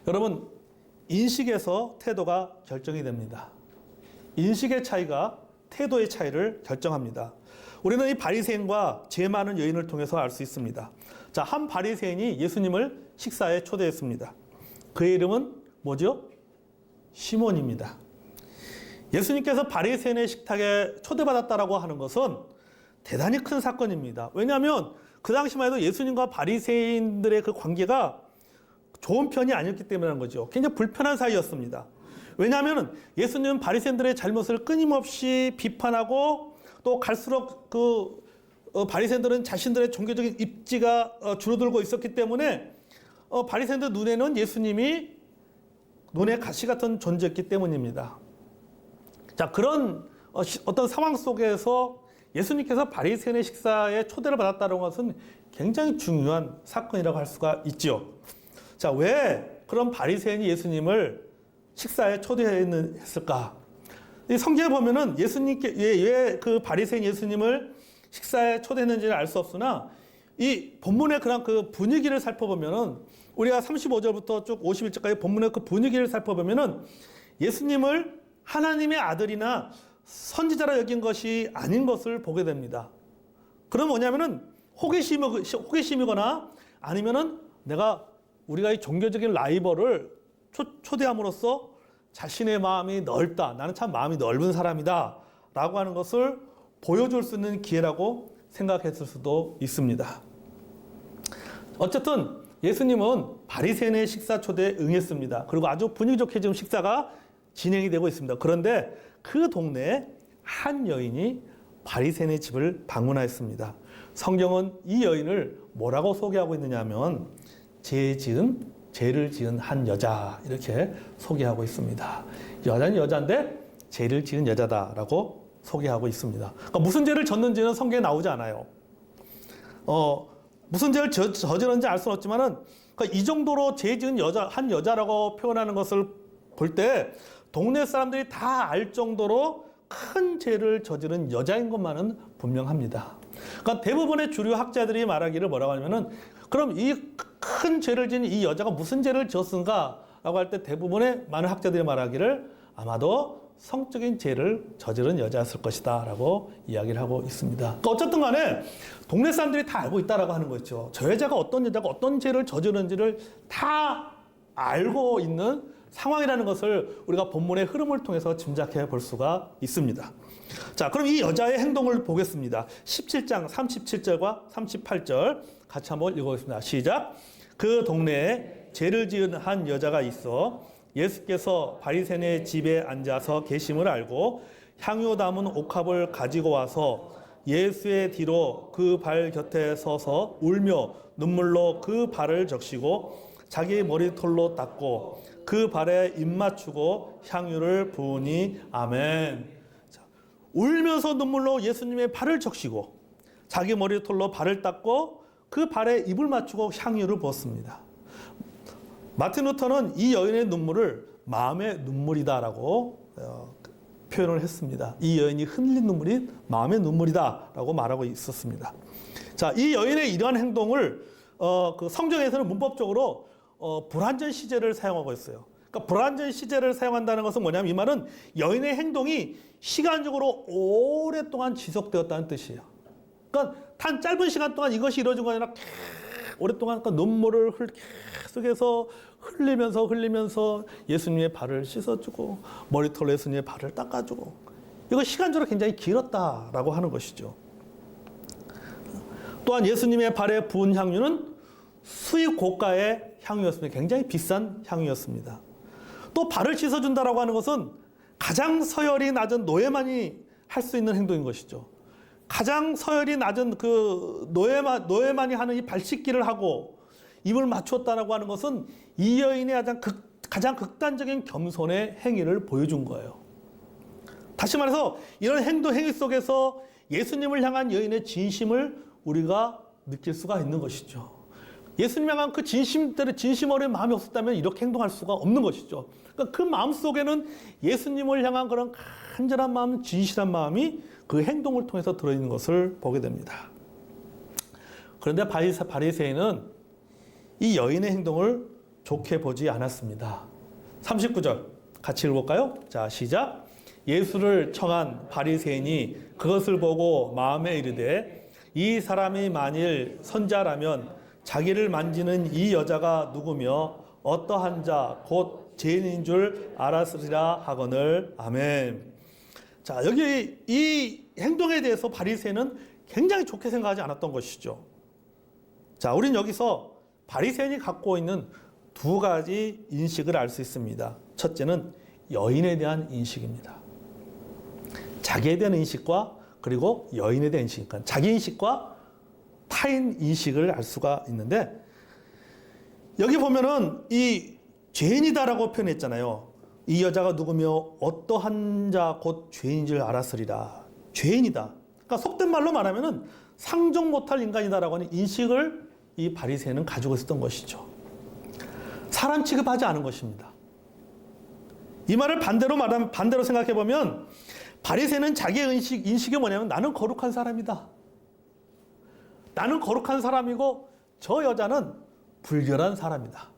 여러분, 인식에서 태도가 결정이 됩니다. 인식의 차이가 태도의 차이를 결정합니다. 우리는 이 바리새인과 죄 많은 여인을 통해서 알 수 있습니다. 자, 한 바리새인이 예수님을 식사에 초대했습니다. 그의 이름은 뭐죠? 시몬입니다. 예수님께서 바리새인의 식탁에 초대받았다라고 하는 것은 대단히 큰 사건입니다. 왜냐하면 그 당시만 해도 예수님과 바리새인들의 그 관계가 좋은 편이 아니었기 때문이라는 거죠. 굉장히 불편한 사이였습니다. 왜냐하면 예수님은 바리새인들의 잘못을 끊임없이 비판하고 또 갈수록 바리새인들은 자신들의 종교적인 입지가 줄어들고 있었기 때문에 바리새인들 눈에는 예수님이 눈의 가시 같은 존재였기 때문입니다. 자, 그런 어떤 상황 속에서 예수님께서 바리새인의 식사에 초대를 받았다는 것은 굉장히 중요한 사건이라고 할 수가 있죠. 자, 왜 그런 바리새인이 예수님을 식사에 초대했을까? 성경에 보면은 예수님께 왜 그 바리새인 예수님을 식사에 초대했는지는 알 수 없으나 이 본문의 그런 그 분위기를 살펴보면은 우리가 35절부터 쭉 51절까지 본문의 그 분위기를 살펴보면은 예수님을 하나님의 아들이나 선지자라 여긴 것이 아닌 것을 보게 됩니다. 그럼 뭐냐면은 호기심이거나 아니면은 우리가 이 종교적인 라이벌을 초대함으로써 자신의 마음이 넓다. 나는 참 마음이 넓은 사람이다. 라고 하는 것을 보여줄 수 있는 기회라고 생각했을 수도 있습니다. 어쨌든 예수님은 바리새인의 식사 초대에 응했습니다. 그리고 아주 분위기 좋게 지금 식사가 진행이 되고 있습니다. 그런데 그 동네에 한 여인이 바리새인의 집을 방문하였습니다. 성경은 이 여인을 뭐라고 소개하고 있느냐 하면 죄를 지은 한 여자 이렇게 소개하고 있습니다. 여자는 여자인데 죄를 지은 여자다라고 소개하고 있습니다. 그러니까 무슨 죄를 졌는지는 성경에 나오지 않아요. 무슨 죄를 저지른지 알 수는 없지만은 그러니까 이 정도로 죄 지은 한 여자라고 표현하는 것을 볼 때 동네 사람들이 다 알 정도로 큰 죄를 저지른 여자인 것만은 분명합니다. 그러니까 대부분의 주류 학자들이 말하기를 뭐라고 하냐면은 그럼 이 큰 죄를 지은 이 여자가 무슨 죄를 지었는가 라고 할 때 대부분의 많은 학자들이 말하기를 아마도 성적인 죄를 저지른 여자였을 것이다 라고 이야기를 하고 있습니다. 그러니까 어쨌든 간에 동네 사람들이 다 알고 있다라고 하는 거죠. 저 여자가 어떤 죄를 저지른지를 다 알고 있는 상황이라는 것을 우리가 본문의 흐름을 통해서 짐작해 볼 수가 있습니다. 자, 그럼 이 여자의 행동을 보겠습니다. 17장 37절과 38절 같이 한번 읽어보겠습니다. 시작. 그 동네에 죄를 지은 한 여자가 있어 예수께서 바리새인의 집에 앉아서 계심을 알고 향유 담은 옥합을 가지고 와서 예수의 뒤로 그 발 곁에 서서 울며 눈물로 그 발을 적시고 자기 머리털로 닦고 그 발에 입 맞추고 향유를 부으니 아멘. 자, 울면서 눈물로 예수님의 발을 적시고 자기 머리털로 발을 닦고 그 발에 입을 맞추고 향유를 부었습니다. 마틴 루터는 이 여인의 눈물을 마음의 눈물이다라고 표현을 했습니다. 이 여인이 흘린 눈물이 마음의 눈물이다라고 말하고 있었습니다. 자, 이 여인의 이러한 행동을 그 성경에서는 문법적으로 불완전 시제를 사용하고 있어요. 그러니까 불완전 시제를 사용한다는 것은 뭐냐면 이 말은 여인의 행동이 시간적으로 오랫동안 지속되었다는 뜻이에요. 그러니까 단 짧은 시간 동안 이것이 이루어진 거 아니라 오랫동안 그러니까 눈물을 계속해서 흘리면서 예수님의 발을 씻어주고 머리털로 예수님의 발을 닦아주고 이거 시간적으로 굉장히 길었다라고 하는 것이죠. 또한 예수님의 발에 부은 향유는 수입 고가의 향유였습니다. 굉장히 비싼 향유였습니다. 또 발을 씻어준다라고 하는 것은 가장 서열이 낮은 노예만이 할 수 있는 행동인 것이죠. 가장 서열이 낮은 그 노예만이 하는 이 발 씻기를 하고 입을 맞추었다라고 하는 것은 이 여인의 가장 극단적인 겸손의 행위를 보여준 거예요. 다시 말해서 이런 행위 속에서 예수님을 향한 여인의 진심을 우리가 느낄 수가 있는 것이죠. 예수님 향한 그 진심 어린 마음이 없었다면 이렇게 행동할 수가 없는 것이죠. 그러니까 그 마음 속에는 예수님을 향한 그런 간절한 마음, 진실한 마음이 그 행동을 통해서 들어있는 것을 보게 됩니다. 그런데 바리새인은 이 여인의 행동을 좋게 보지 않았습니다. 39절 같이 읽어볼까요? 자, 시작. 예수를 청한 바리새인이 그것을 보고 마음에 이르되 이 사람이 만일 선자라면 자기를 만지는 이 여자가 누구며 어떠한 자 곧 죄인인 줄 알았으리라 하거늘. 아멘. 자, 여기 이 행동에 대해서 바리새인은 굉장히 좋게 생각하지 않았던 것이죠. 자, 우린 여기서 바리새인이 갖고 있는 두 가지 인식을 알 수 있습니다. 첫째는 여인에 대한 인식입니다. 자기에 대한 인식과 그리고 여인에 대한 인식, 그러니까 자기 인식과 타인 인식을 알 수가 있는데, 여기 보면은 이 죄인이다라고 표현했잖아요. 이 여자가 누구며 어떠한 자 곧 죄인인 줄 알았으리라. 죄인이다. 그러니까 속된 말로 말하면은 상종 못할 인간이다라고 하는 인식을 이 바리새인은 가지고 있었던 것이죠. 사람 취급하지 않은 것입니다. 이 말을 반대로 생각해 보면 바리새인은 자기의 인식이 뭐냐면 나는 거룩한 사람이다. 나는 거룩한 사람이고 저 여자는 불결한 사람이다.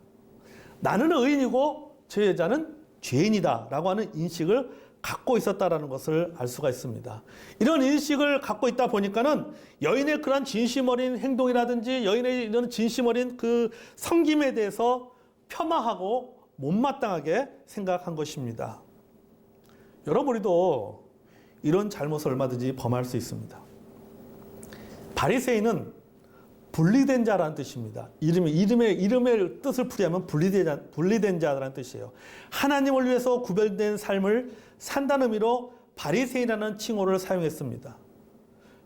나는 의인이고 저 여자는 죄인이다 라고 하는 인식을 갖고 있었다라는 것을 알 수가 있습니다. 이런 인식을 갖고 있다 보니까는 여인의 그런 진심 어린 행동이라든지 여인의 이런 진심 어린 그 섬김에 대해서 폄하하고 못마땅하게 생각한 것입니다. 여러분, 우리도 이런 잘못을 얼마든지 범할 수 있습니다. 바리새인은 분리된 자라는 뜻입니다. 이름의 뜻을 풀이하면 분리된 자라는 뜻이에요. 하나님을 위해서 구별된 삶을 산다는 의미로 바리새인이라는 칭호를 사용했습니다.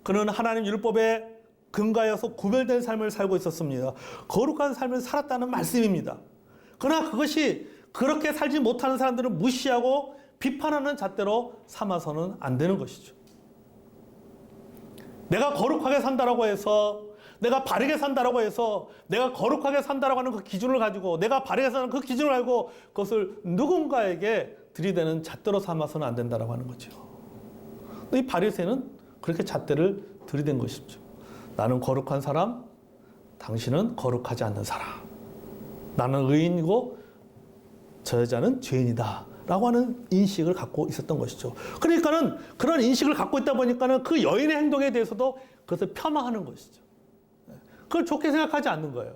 그는 하나님 율법에 근거하여서 구별된 삶을 살고 있었습니다. 거룩한 삶을 살았다는 말씀입니다. 그러나 그것이 그렇게 살지 못하는 사람들을 무시하고 비판하는 잣대로 삼아서는 안 되는 것이죠. 내가 거룩하게 산다라고 해서, 내가 바르게 산다라고 해서, 내가 거룩하게 산다라고 하는 그 기준을 가지고, 내가 바르게 사는 그 기준을 알고 그것을 누군가에게 들이대는 잣대로 삼아서는 안 된다라고 하는 거죠. 이 바리새인은 그렇게 잣대를 들이댄 것이죠. 나는 거룩한 사람, 당신은 거룩하지 않는 사람. 나는 의인이고 저 여자는 죄인이다 라고 하는 인식을 갖고 있었던 것이죠. 그러니까는 그런 인식을 갖고 있다 보니까는 그 여인의 행동에 대해서도 그것을 폄하하는 것이죠. 그걸 좋게 생각하지 않는 거예요.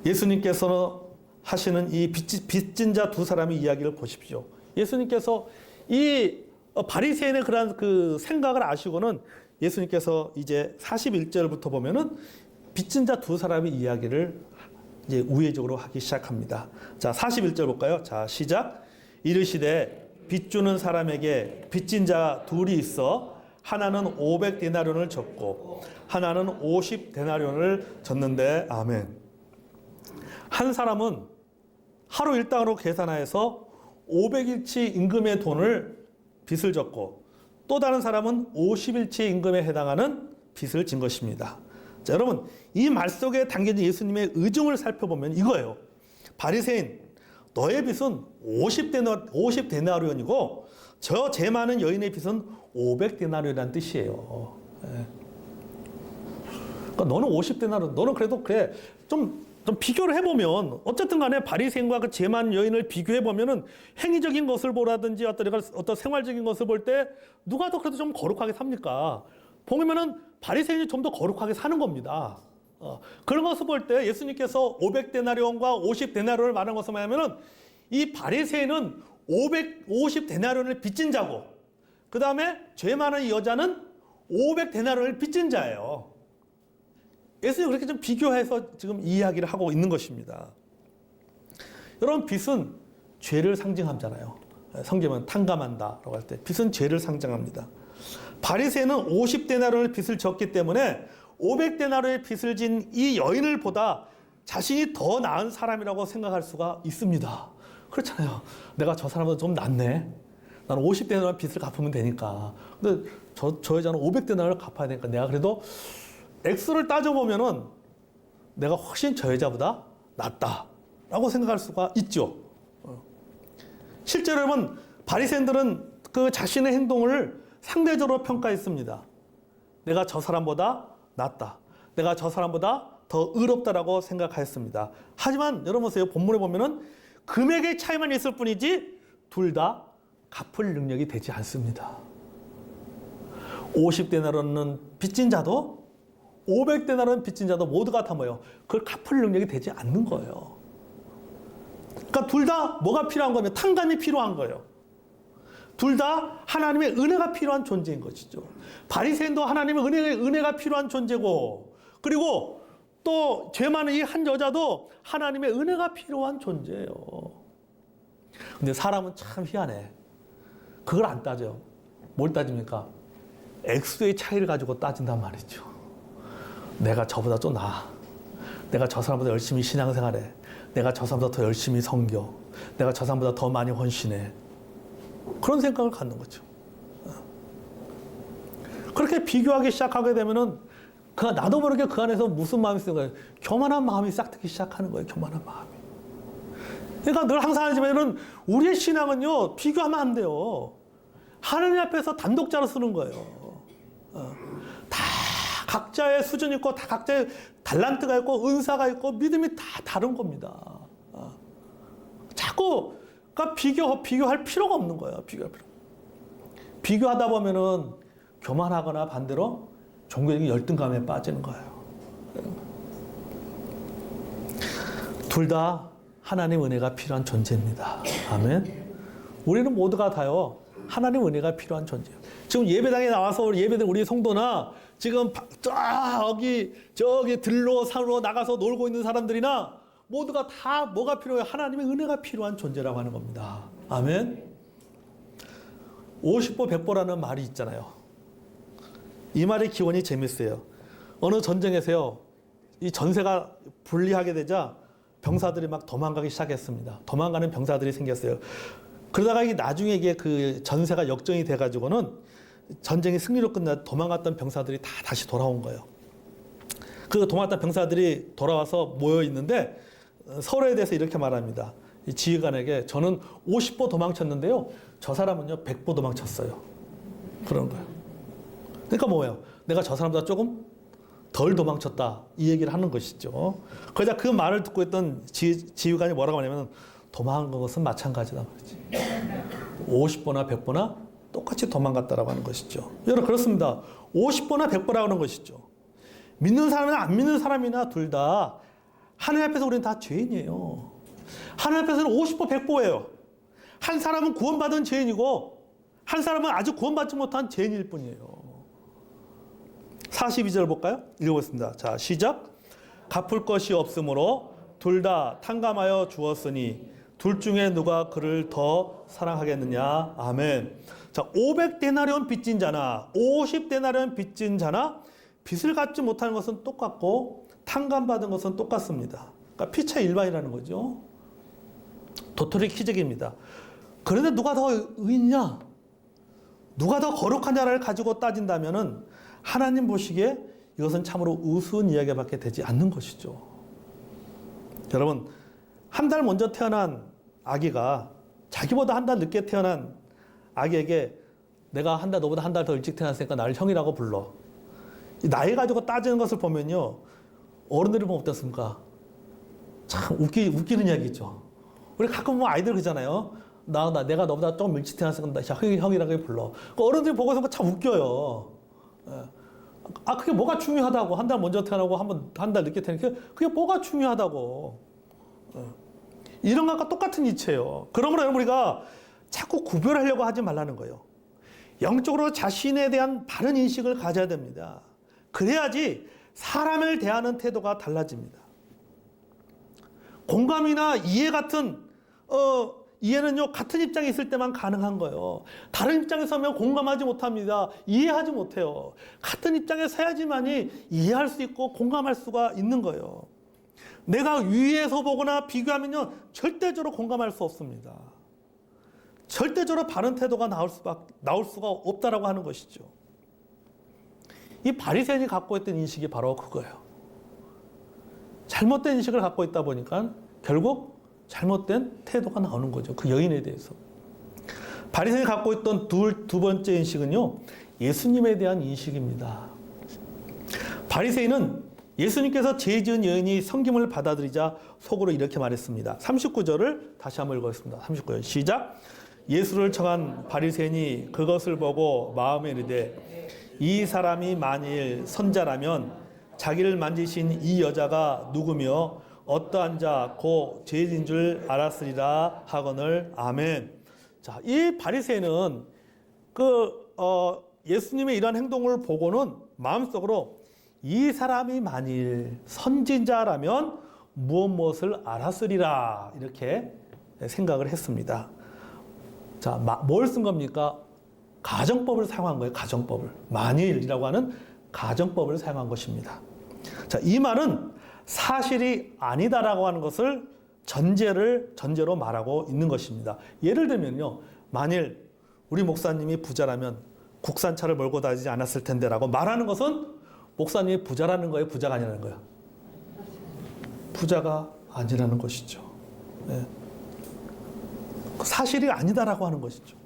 예수님께서 하시는 이 빚진 자 두 사람의 이야기를 보십시오. 예수님께서 이 바리새인의 그런 그 생각을 아시고는 예수님께서 이제 41절부터 보면은 빚진 자 두 사람의 이야기를 이제 우회적으로 하기 시작합니다. 자, 41절 볼까요? 자, 시작. 이르시되 빚 주는 사람에게 빚진 자 둘이 있어 하나는 500데나리온을 졌고 하나는 50데나리온을 졌는데. 아멘. 한 사람은 하루 일당으로 계산하여서 500일치 임금의 돈을 빚을 졌고 또 다른 사람은 50일치 임금에 해당하는 빚을 진 것입니다. 자, 여러분, 이 말 속에 담겨진 예수님의 의중을 살펴보면 이거예요. 바리새인, 너의 빚은 50데나리온이고 저 죄 많은 여인의 빚은 500데나리온이라는 뜻이에요. 그러니까 너는 50데나리온, 너는 그래도 그래 좀 비교를 해보면 어쨌든 간에 바리새인과 그 죄 많은 여인을 비교해보면은 행위적인 것을 보라든지 어떤 생활적인 것을 볼 때 누가 더 그래도 좀 거룩하게 삽니까? 보면은 바리새인이 좀 더 거룩하게 사는 겁니다. 그런 것을 볼 때 예수님께서 500데나리온과 50데나리온을 말한 것을 뭐냐면은 이 바리새인은 550데나리온을 빚진 자고 그 다음에 죄 많은 이 여자는 500데나리온을 빚진 자예요. 예수님이 그렇게 좀 비교해서 지금 이 이야기를 하고 있는 것입니다. 여러분, 빚은 죄를 상징하잖아요. 성경은 탕감한다라고 할 때 빚은 죄를 상징합니다. 바리새인은 50데나리온의 빚을 졌기 때문에 500데나리온의 빚을 진 이 여인을 보다 자신이 더 나은 사람이라고 생각할 수가 있습니다. 그렇잖아요. 내가 저 사람보다 좀 낫네. 나는 50데나리온 빚을 갚으면 되니까. 근데 저 여자는 500데나리온을 갚아야 되니까 내가 그래도 액수를 따져보면은 내가 훨씬 저 여자보다 낫다라고 생각할 수가 있죠. 실제로 여러분, 바리새인들은 그 자신의 행동을 상대적으로 평가했습니다. 내가 저 사람보다 낫다. 내가 저 사람보다 더 의롭다라고 생각하였습니다. 하지만 여러분 보세요. 본문에 보면은 금액의 차이만 있을 뿐이지 둘 다 갚을 능력이 되지 않습니다. 50데나리온은 빚진 자도 500데나리온 빚진 자도 모두가 다 뭐예요? 그걸 갚을 능력이 되지 않는 거예요. 그러니까 둘 다 뭐가 필요한 거면 탕감이 필요한 거예요. 둘 다 하나님의 은혜가 필요한 존재인 것이죠. 바리새인도 하나님의 은혜가 필요한 존재고, 그리고 또 죄 많은 이 한 여자도 하나님의 은혜가 필요한 존재예요. 근데 사람은 참 희한해. 그걸 안 따져. 뭘 따집니까? 액수의 차이를 가지고 따진단 말이죠. 내가 저보다 좀 나아. 내가 저 사람보다 열심히 신앙생활해. 내가 저 사람보다 더 열심히 섬겨. 내가 저 사람보다 더 많이 헌신해. 그런 생각을 갖는 거죠. 그렇게 비교하기 시작하게 되면은 나도 모르게 그 안에서 무슨 마음이 쓰는 거예요? 교만한 마음이 싹트기 시작하는 거예요. 교만한 마음이. 그러니까 늘 항상 하지만은 우리의 신앙은요, 비교하면 안 돼요. 하나님 앞에서 단독자로 쓰는 거예요. 다 각자의 수준이 있고, 다 각자의 달란트가 있고, 은사가 있고, 믿음이 다 다른 겁니다. 자꾸, 그러니까 비교할 필요가 없는 거예요. 비교하다 보면은 교만하거나 반대로 종교적인 열등감에 빠지는 거예요. 둘 다 하나님 은혜가 필요한 존재입니다. 아멘. 우리는 모두가 다요, 하나님 은혜가 필요한 존재예요. 지금 예배당에 나와서 예배드린 우리 성도나 지금 저기 들로 산으로 나가서 놀고 있는 사람들이나 모두가 다 뭐가 필요해요? 하나님의 은혜가 필요한 존재라고 하는 겁니다. 아멘. 50보 100보라는 말이 있잖아요. 이 말의 기원이 재밌어요. 어느 전쟁에서요, 이 전세가 불리하게 되자 병사들이 막 도망가기 시작했습니다. 도망가는 병사들이 생겼어요. 그러다가 나중에 이게 그 전세가 역전이 돼가지고는 전쟁이 승리로 끝나 도망갔던 병사들이 다 다시 돌아온 거예요. 그 도망갔던 병사들이 돌아와서 모여 있는데 서로에 대해서 이렇게 말합니다. 이 지휘관에게 저는 50보 도망쳤는데요, 저 사람은요 100보 도망쳤어요. 그런 거예요. 그러니까 뭐예요? 내가 저 사람보다 조금 덜 도망쳤다, 이 얘기를 하는 것이죠. 그러자 그 말을 듣고 있던 지휘관이 뭐라고 하냐면, 도망간 것은 마찬가지다 말이지. 50보나 100보나 똑같이 도망갔다라고 하는 것이죠. 여러분 그렇습니다. 50보나 100보라고 하는 것이죠. 믿는 사람이나 안 믿는 사람이나 둘 다 하나님 앞에서 우리는 다 죄인이에요. 하나님 앞에서는 50보 100보예요. 한 사람은 구원받은 죄인이고 한 사람은 아직 구원받지 못한 죄인일 뿐이에요. 42절 볼까요? 읽어보겠습니다. 자, 시작. 갚을 것이 없으므로 둘 다 탕감하여 주었으니 둘 중에 누가 그를 더 사랑하겠느냐. 아멘. 자, 500데나리온 빚진 자나 50데나리온 빚진 자나 빚을 갚지 못하는 것은 똑같고 탕감받은 것은 똑같습니다. 그러니까 피차 일반이라는 거죠. 도토리 키재기입니다. 그런데 누가 더 의인이냐? 누가 더 거룩하냐를 가지고 따진다면은 하나님 보시기에 이것은 참으로 우스운 이야기밖에 되지 않는 것이죠. 여러분, 한 달 먼저 태어난 아기가 자기보다 한 달 늦게 태어난 아기에게 내가 너보다 한 달 더 일찍 태어났으니까 나를 형이라고 불러. 이 나이 가지고 따지는 것을 보면요, 어른들이 보면 어떻습니까? 참 웃기는 이야기죠. 우리 가끔 뭐 아이들 그러잖아요. 내가 너보다 조금 일찍 태어났으니까 형이라고 불러. 어른들이 보고서 참 웃겨요. 그게 뭐가 중요하다고? 한 달 먼저 태어나고 한 달 늦게 태어나고 그게 뭐가 중요하다고? 이런 것과 똑같은 이치예요. 그러므로 여러분, 우리가 자꾸 구별하려고 하지 말라는 거예요. 영적으로 자신에 대한 바른 인식을 가져야 됩니다. 그래야지 사람을 대하는 태도가 달라집니다. 공감이나 이해 같은 이해는요, 같은 입장에 있을 때만 가능한 거예요. 다른 입장에 서면 공감하지 못합니다. 이해하지 못해요. 같은 입장에 서야지만이 이해할 수 있고 공감할 수가 있는 거예요. 내가 위에서 보거나 비교하면요, 절대적으로 공감할 수 없습니다. 절대적으로 바른 태도가 나올 수가 없다라고 하는 것이죠. 이 바리새인이 갖고 있던 인식이 바로 그거예요. 잘못된 인식을 갖고 있다 보니까 결국 잘못된 태도가 나오는 거죠. 그 여인에 대해서. 바리새인이 갖고 있던 두 번째 인식은요, 예수님에 대한 인식입니다. 바리새인은 예수님께서 죄 지은 여인이 섬김을 받아들이자 속으로 이렇게 말했습니다. 39절을 다시 한번 읽어보겠습니다. 39절 시작. 예수를 청한 바리새인이 그것을 보고 마음에 이르되 이 사람이 만일 선자라면 자기를 만지신 이 여자가 누구며 어떠한 자 곧 죄인인 줄 알았으리라 하거늘. 아멘. 자, 이 바리새인은 예수님의 이러한 행동을 보고는 마음속으로 이 사람이 만일 선지자라면 무엇을 알았으리라 이렇게 생각을 했습니다. 자, 뭘 쓴 겁니까? 가정법을 사용한 거예요. 가정법을. 만일이라고 하는 가정법을 사용한 것입니다. 자, 이 말은 사실이 아니다라고 하는 것을 전제로 말하고 있는 것입니다. 예를 들면요. 만일 우리 목사님이 부자라면 국산차를 몰고 다니지 않았을 텐데라고 말하는 것은 목사님이 부자라는 거예요? 부자가 아니라는 거예요? 부자가 아니라는 것이죠. 네. 사실이 아니다라고 하는 것이죠.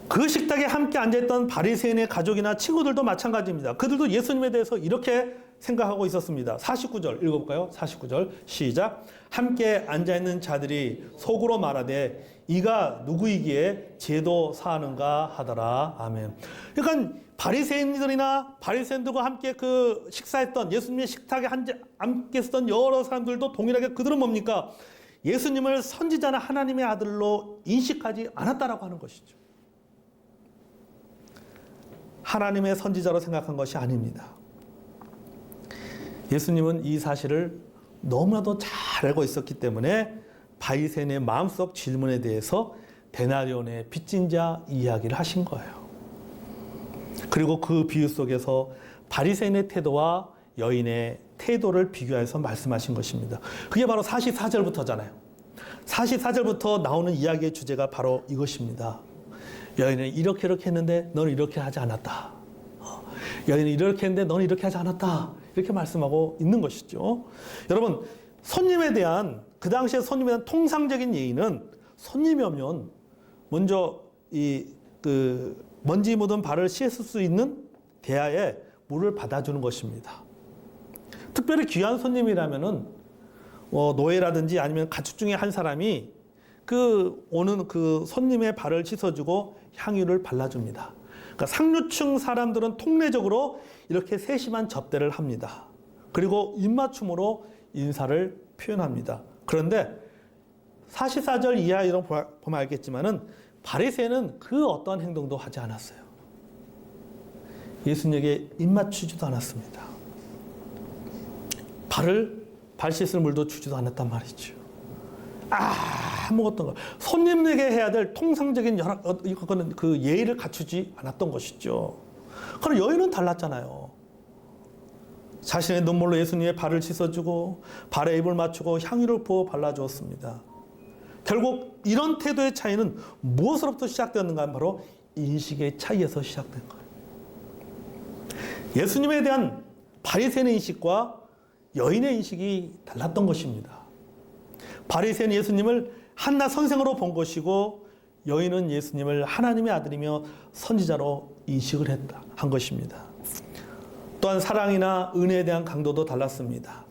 그 식탁에 함께 앉아있던 바리새인의 가족이나 친구들도 마찬가지입니다. 그들도 예수님에 대해서 이렇게 생각하고 있었습니다. 49절 읽어볼까요? 49절 시작. 함께 앉아있는 자들이 속으로 말하되 이가 누구이기에 죄도 사하는가 하더라. 아멘. 그러니까 바리새인들과 함께 그 식사했던 예수님의 식탁에 함께 있었던 여러 사람들도 동일하게 그들은 뭡니까? 예수님을 선지자나 하나님의 아들로 인식하지 않았다라고 하는 것이죠. 하나님의 선지자로 생각한 것이 아닙니다. 예수님은 이 사실을 너무나도 잘 알고 있었기 때문에 바리새인의 마음속 질문에 대해서 데나리온의 빚진 자 이야기를 하신 거예요. 그리고 그 비유 속에서 바리새인의 태도와 여인의 태도를 비교해서 말씀하신 것입니다. 그게 바로 44절부터잖아요. 44절부터 나오는 이야기의 주제가 바로 이것입니다. 여인은 이렇게 했는데 너는 이렇게 하지 않았다. 여인은 이렇게 했는데 너는 이렇게 하지 않았다. 이렇게 말씀하고 있는 것이죠. 여러분, 손님에 대한 그 당시에 손님에 대한 통상적인 예의는 손님이 오면 먼저 먼지 묻은 발을 씻을 수 있는 대야에 물을 받아주는 것입니다. 특별히 귀한 손님이라면은 노예라든지 아니면 가축 중에 한 사람이 오는 그 손님의 발을 씻어주고 향유를 발라줍니다. 그러니까 상류층 사람들은 통례적으로 이렇게 세심한 접대를 합니다. 그리고 입맞춤으로 인사를 표현합니다. 그런데 44절 이하로 보면 알겠지만은 바리새인은 그 어떠한 행동도 하지 않았어요. 예수님에게 입맞추지도 않았습니다. 발 씻을 물도 주지도 않았단 말이죠. 아무것도 손님에게 해야 될 통상적인 그 예의를 갖추지 않았던 것이죠. 그럼 여인은 달랐잖아요. 자신의 눈물로 예수님의 발을 씻어주고 발에 입을 맞추고 향유를 부어 발라주었습니다. 결국 이런 태도의 차이는 무엇으로부터 시작되었는가 하면 바로 인식의 차이에서 시작된 거예요. 예수님에 대한 바리새인의 인식과 여인의 인식이 달랐던 것입니다. 바리새인은 예수님을 한낱 선생으로 본 것이고 여인은 예수님을 하나님의 아들이며 선지자로 인식을 한 것입니다. 또한 사랑이나 은혜에 대한 강도도 달랐습니다.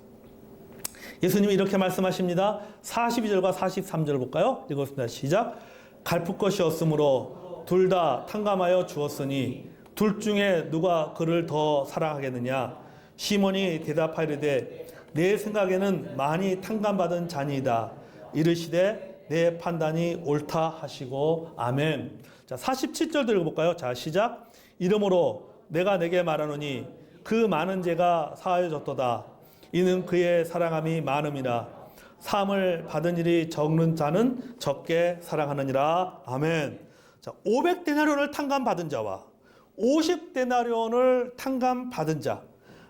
예수님이 이렇게 말씀하십니다. 42절과 43절 볼까요? 읽었습니다. 시작. 갚을 것이 없으므로 둘 다 탕감하여 주었으니 둘 중에 누가 그를 더 사랑하겠느냐? 시몬이 대답하이르되 내 생각에는 많이 탕감받은 자니이다. 이르시되 내 판단이 옳다 하시고 아멘. 자, 47절도 읽어볼까요? 자, 시작. 이러므로 내가 내게 말하노니 그 많은 죄가 사하여졌도다. 이는 그의 사랑함이 많음이라. 사함을 받은 일이 적는 자는 적게 사랑하느니라. 아멘. 자, 500데나리온을 탕감받은 자와 50데나리온을 탕감받은 자,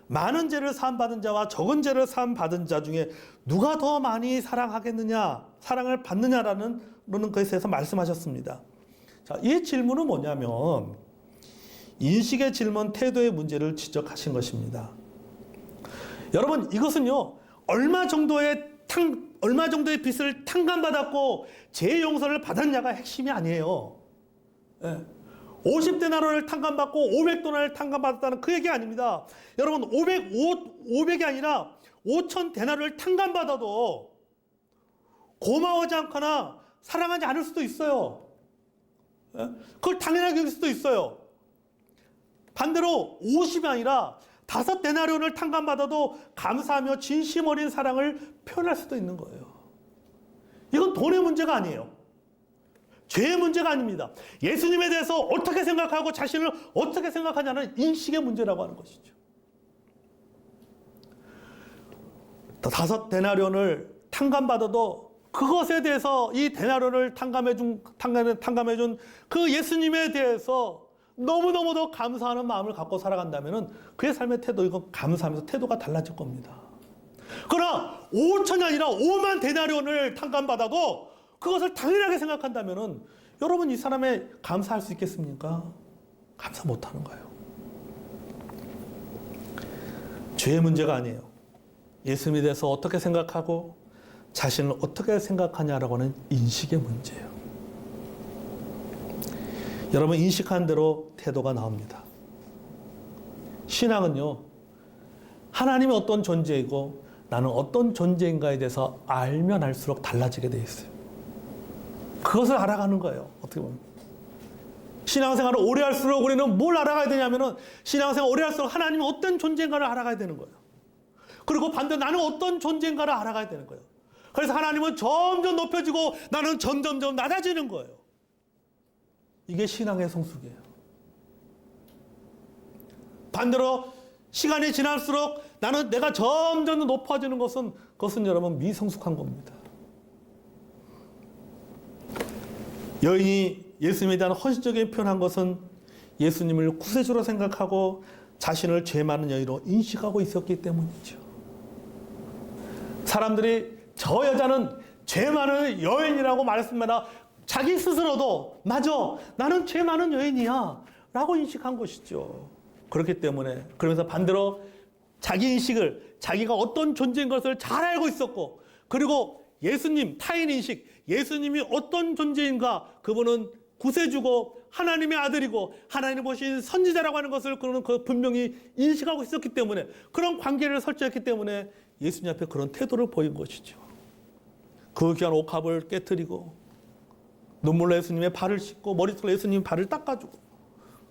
많은 죄를 사함받은 자와 적은 죄를 사함받은 자 중에 누가 더 많이 사랑하겠느냐, 사랑을 받느냐라는 것에 대해서 말씀하셨습니다. 자, 이 질문은 뭐냐면 인식의 질문, 태도의 문제를 지적하신 것입니다. 여러분, 이것은요, 얼마 정도의 빚을 탕감받았고 죄 용서를 받았냐가 핵심이 아니에요. 예. 50데나리온을 탕감받고 500데나리온을 탕감받았다는 그 얘기 아닙니다. 여러분 500이 아니라 5,000데나리온을 탕감받아도 고마워하지 않거나 사랑하지 않을 수도 있어요. 그걸 당연하게 여길 수도 있어요. 반대로 50이 아니라 5데나리온을 탕감받아도 감사하며 진심 어린 사랑을 표현할 수도 있는 거예요. 이건 돈의 문제가 아니에요. 죄의 문제가 아닙니다. 예수님에 대해서 어떻게 생각하고 자신을 어떻게 생각하냐는 인식의 문제라고 하는 것이죠. 5데나리온을 탕감받아도 그것에 대해서 이 데나리온을 탕감해준 그 예수님에 대해서 너무너무도 감사하는 마음을 갖고 살아간다면 그의 삶의 태도, 이건 감사하면서 태도가 달라질 겁니다. 그러나 5천이 아니라 5만 데나리온을 탕감받아도 그것을 당연하게 생각한다면 여러분 이 사람에 감사할 수 있겠습니까? 감사 못하는 거예요. 죄의 문제가 아니에요. 예수님에 대해서 어떻게 생각하고 자신을 어떻게 생각하냐라고 하는 인식의 문제예요. 여러분 인식한 대로 태도가 나옵니다. 신앙은요, 하나님이 어떤 존재이고 나는 어떤 존재인가에 대해서 알면 알수록 달라지게 돼 있어요. 그것을 알아가는 거예요. 어떻게 보면. 신앙생활을 오래 할수록 우리는 뭘 알아가야 되냐면은 신앙생활을 오래 할수록 하나님이 어떤 존재인가를 알아가야 되는 거예요. 그리고 반대로 나는 어떤 존재인가를 알아가야 되는 거예요. 그래서 하나님은 점점 높여지고 나는 점점 낮아지는 거예요. 이게 신앙의 성숙이에요. 반대로 시간이 지날수록 나는 내가 점점 높아지는 그것은 여러분 미성숙한 겁니다. 여인이 예수님에 대한 헌신적인 표현한 것은 예수님을 구세주로 생각하고 자신을 죄 많은 여인으로 인식하고 있었기 때문이죠. 사람들이 저 여자는 죄 많은 여인이라고 말했습니다. 자기 스스로도 맞아, 나는 죄 많은 여인이야 라고 인식한 것이죠. 그렇기 때문에 그러면서 반대로 자기 인식을 자기가 어떤 존재인 것을 잘 알고 있었고, 그리고 예수님 타인 인식, 예수님이 어떤 존재인가, 그분은 구세주고 하나님의 아들이고 하나님 보신 선지자라고 하는 것을 그는 분명히 인식하고 있었기 때문에 그런 관계를 설정했기 때문에 예수님 앞에 그런 태도를 보인 것이죠. 그 귀한 옥합을 깨트리고 눈물로 예수님의 발을 씻고 머리털로 예수님 발을 닦아주고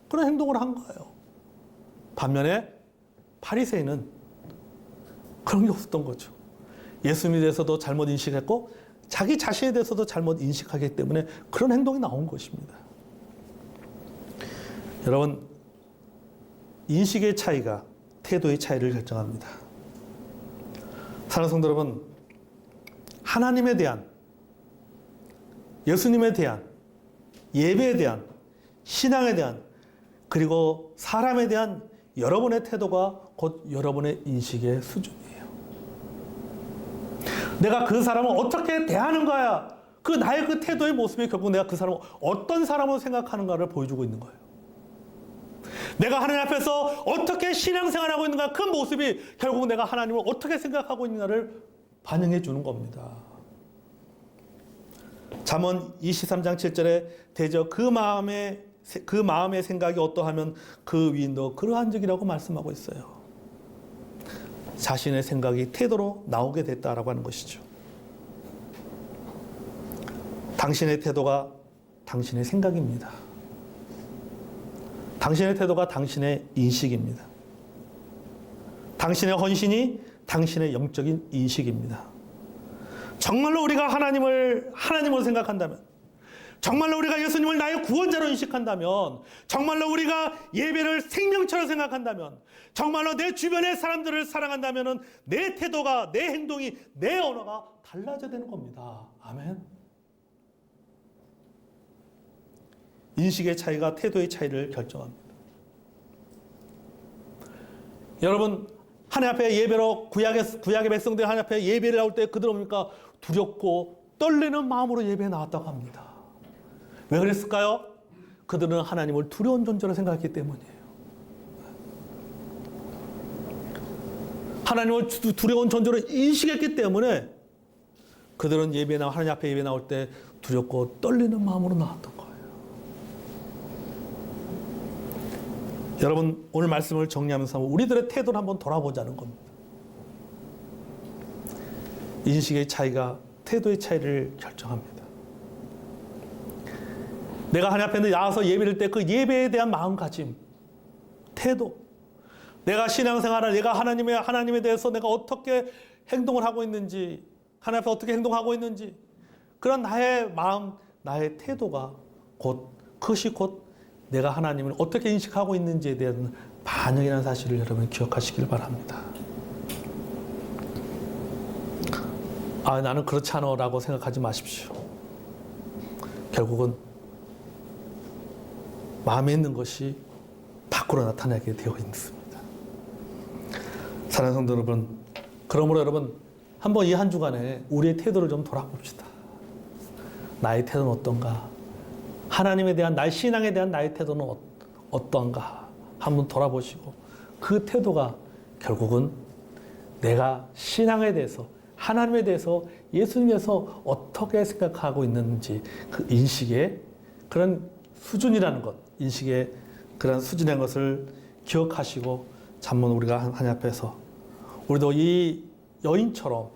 그런 행동을 한 거예요. 반면에 바리새인은 그런 게 없었던 거죠. 예수님에 대해서도 잘못 인식했고 자기 자신에 대해서도 잘못 인식하기 때문에 그런 행동이 나온 것입니다. 여러분, 인식의 차이가 태도의 차이를 결정합니다. 사랑하는 성도 여러분, 하나님에 대한, 예수님에 대한, 예배에 대한, 신앙에 대한, 그리고 사람에 대한 여러분의 태도가 곧 여러분의 인식의 수준이에요. 내가 그 사람을 어떻게 대하는 거야. 그 나의 그 태도의 모습이 결국 내가 그 사람을 어떤 사람으로 생각하는가를 보여주고 있는 거예요. 내가 하나님 앞에서 어떻게 신앙생활하고 있는가, 그 모습이 결국 내가 하나님을 어떻게 생각하고 있는가를 반영해 주는 겁니다. 잠언 23장 7절에 대저 그 마음의 생각이 어떠하면 그 위인도 그러한 적이라고 말씀하고 있어요. 자신의 생각이 태도로 나오게 됐다라고 하는 것이죠. 당신의 태도가 당신의 생각입니다. 당신의 태도가 당신의 인식입니다. 당신의 헌신이 당신의 영적인 인식입니다. 정말로 우리가 하나님으로 생각한다면, 정말로 우리가 예수님을 나의 구원자로 인식한다면, 정말로 우리가 예배를 생명처럼 생각한다면, 정말로 내 주변의 사람들을 사랑한다면 내 태도가, 내 행동이, 내 언어가 달라져야 되는 겁니다. 아멘. 인식의 차이가 태도의 차이를 결정합니다. 여러분, 하나님 앞에 예배로 구약의 백성들 하나님 앞에 예배를 나올 때 그들 뭡니까? 두렵고 떨리는 마음으로 예배에 나왔다고 합니다. 왜 그랬을까요? 그들은 하나님을 두려운 존재로 생각했기 때문이에요. 하나님을 두려운 존재로 인식했기 때문에 그들은 하나님 앞에 예배 나올 때 두렵고 떨리는 마음으로 나왔던 거예요. 여러분 오늘 말씀을 정리하면서 우리들의 태도를 한번 돌아보자는 겁니다. 인식의 차이가 태도의 차이를 결정합니다. 내가 하나님 앞에 나와서 예배를 때 그 예배에 대한 마음가짐, 태도, 내가 신앙생활을 내가 하나님에 대해서 내가 어떻게 행동을 하고 있는지, 하나님 앞에 어떻게 행동하고 있는지, 그런 나의 마음, 나의 태도가 그것이 곧 내가 하나님을 어떻게 인식하고 있는지에 대한 반응이라는 사실을 여러분 기억하시길 바랍니다. 나는 그렇지 않아 라고 생각하지 마십시오. 결국은 마음에 있는 것이 밖으로 나타나게 되어 있습니다. 사랑하는 성도 여러분, 그러므로 여러분 한번 이 한 주간에 우리의 태도를 좀 돌아봅시다. 나의 태도는 어떤가? 하나님에 대한 나의 신앙에 대한 나의 태도는 어떤가? 한번 돌아보시고 그 태도가 결국은 내가 신앙에 대해서 하나님에 대해서 예수님에서 어떻게 생각하고 있는지 그 인식의 그런 수준이라는 것, 인식의 그런 수준의 것을 기억하시고 잠문 우리가 하나님 앞에서 우리도 이 여인처럼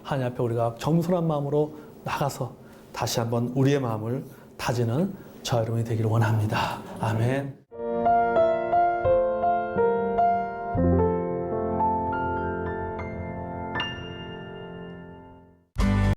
하나님 앞에 우리가 겸손한 마음으로 나가서 다시 한번 우리의 마음을 다지는 저와 여러분이 되기를 원합니다. 아멘.